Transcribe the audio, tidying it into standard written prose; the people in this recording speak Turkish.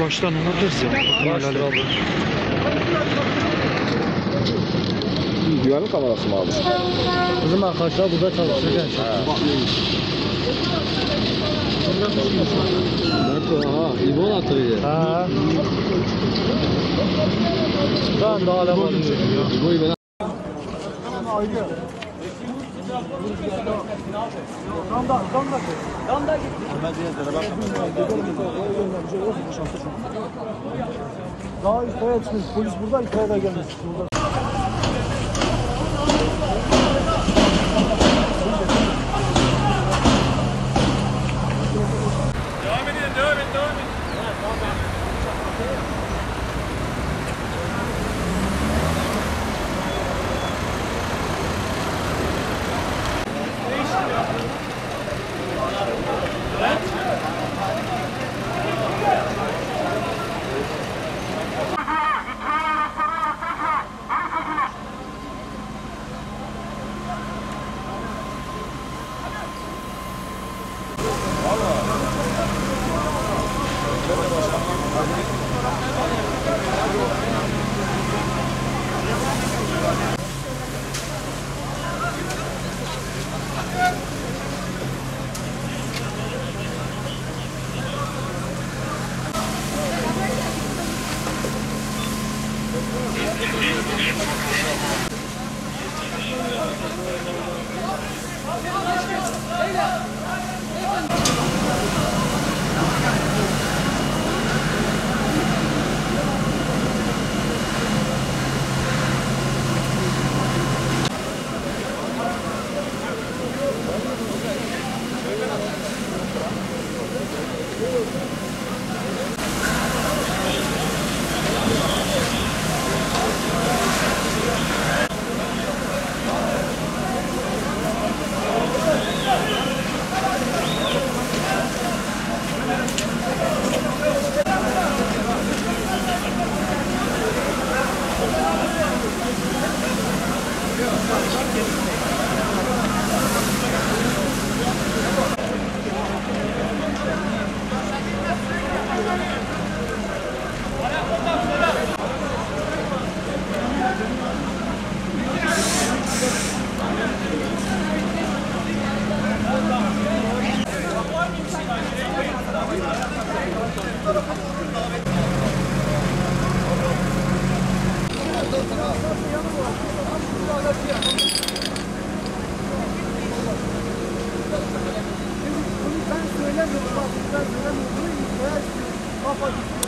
Baştan alabiliriz ya. Güvenlik kamerası mı abi? Bizim arkadaşlar burada çalışıyor gençler. Aha, İbon atıyor. Ha. Ben de hala var. Bu İbon Daha İlkay'a çıkmış. Polis burada, İlkay'a da gelmiş. Devam edin. Ben söylemiyorum. Ben söylemiyorum.